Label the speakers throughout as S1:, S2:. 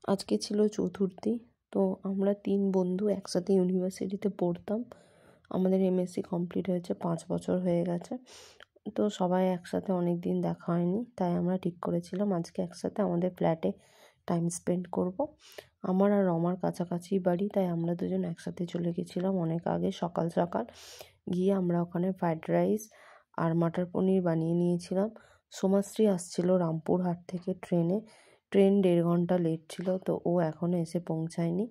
S1: আজকে ছিল চতুর্থী। তো আমরা 3 বন্ধু একসাথে ইউনিভার্সিটিতে পড়তাম। আমাদের এমএসসি কমপ্লিট হয়েছে, 5 বছর হয়ে গেছে। তো সবাই একসাথে অনেক দিন দেখা হয়নি, তাই আমরা ঠিক করেছিলাম আজকে একসাথে আমাদের ফ্ল্যাটে টাইম স্পেন্ড করব। আমার আর রমার কাছাকাছি বাড়ি, তাই আমরা দুজন একসাথে চলে গেছিলাম অনেক আগে সকাল সকাল। গিয়ে আমরা ওখানে ফ্রায়েড রাইস আর মটর পনির বানিয়ে নিয়েছিলাম। সোমাশ্রী আসছিল রামপুরহাট থেকে ট্রেনে। ট্রেন 1.5 ঘন্টা লেট ছিল, তো ও এখনও এসে পৌঁছায়নি।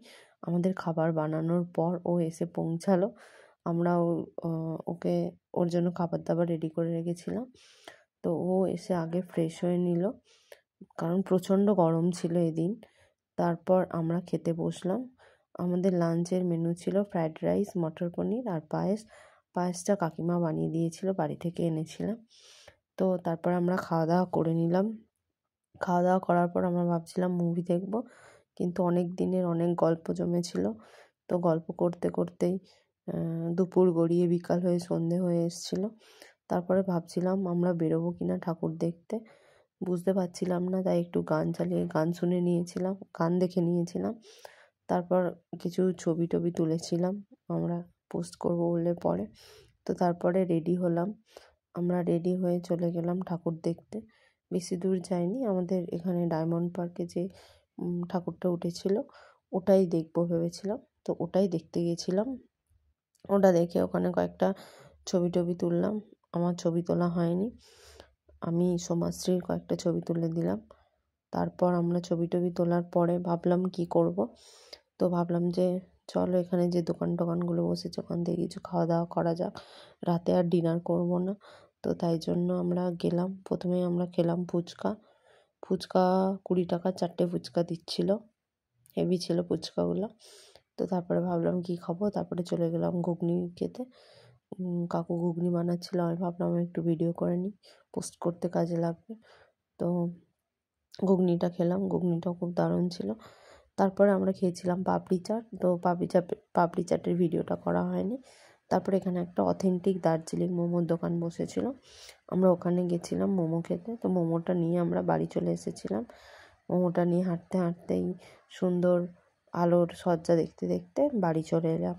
S1: আমাদের খাবার বানানোর পর ও এসে পৌঁছালো। আমরা ওকে ওর জন্য খাবার দাবার রেডি করে রেখেছিলাম। তো ও এসে আগে ফ্রেশ হয়ে নিল, কারণ প্রচণ্ড গরম ছিল এদিন। তারপর আমরা খেতে বসলাম। আমাদের লাঞ্চের মেনু ছিল ফ্রায়েড রাইস, মটর পনির আর পায়েস। পায়েসটা কাকিমা বানিয়ে দিয়েছিল, বাড়ি থেকে এনেছিলাম। তো তারপর আমরা খাওয়া দাওয়া করে নিলাম। খাওয়া দাওয়া করার পর আমরা ভাবছিলাম মুভি দেখব, কিন্তু অনেক দিনের অনেক গল্প জমেছিল। তো গল্প করতে করতেই দুপুর গড়িয়ে বিকাল হয়ে সন্ধে হয়ে এসেছিলো। তারপরে ভাবছিলাম আমরা বেরোবো কিনা ঠাকুর দেখতে, বুঝতে পারছিলাম না, তাই একটু গান চালিয়ে গান শুনে নিয়েছিলাম, গান দেখে নিয়েছিলাম। তারপর কিছু ছবি টবি তুলেছিলাম আমরা, পোস্ট করব বলে পরে। তো তারপরে রেডি হলাম। আমরা রেডি হয়ে চলে গেলাম ঠাকুর দেখতে। বেশি দূর যাইনি, আমাদের এখানে ডায়মন্ড পার্কে যে ঠাকুরটা উঠেছিল ওটাই দেখবো ভেবেছিলাম, তো ওটাই দেখতে গেছিলাম। ওটা দেখে ওখানে কয়েকটা ছবি টবি তুললাম। আমার ছবি তোলা হয়নি, আমি সোমাশ্রীর কয়েকটা ছবি তুলে দিলাম। তারপর আমরা ছবি টবি তোলার পরে ভাবলাম কি করব। তো ভাবলাম যে চলো এখানে যে দোকান টোকানগুলো বসেছে ওখান থেকে কিছু খাওয়া দাওয়া করা যাক, রাতে আর ডিনার করব না। তো তাই জন্য আমরা গেলাম। প্রথমেই আমরা খেলাম ফুচকা। 20 টাকা 4টে ফুচকা দিচ্ছিল, হেভি ছিল ফুচকাগুলো। তো তারপরে ভাবলাম কি খাবো, তারপরে চলে গেলাম ঘুগনি খেতে। কাকু ঘুগনি বানাচ্ছিল, আমি ভাবলাম আমি একটু ভিডিও করে নিই, পোস্ট করতে কাজে লাগবে। তো ঘুগনিটা খেলাম, ঘুগনিটাও খুব দারুণ ছিল। তারপরে আমরা খেয়েছিলাম পাপড়ি চাট। তো পাপড়ি চাটের ভিডিওটা করা হয়নি। তারপরে এখানে একটা অথেন্টিক দার্জিলিং মোমোর দোকান বসেছিল, আমরা ওখানে গেছিলাম মোমো খেতে। তো মোমোটা নিয়ে আমরা বাড়ি চলে এসেছিলাম। মোমোটা নিয়ে হাঁটতে হাঁটতেই সুন্দর আলোর সজ্জা দেখতে দেখতে বাড়ি চলে এলাম।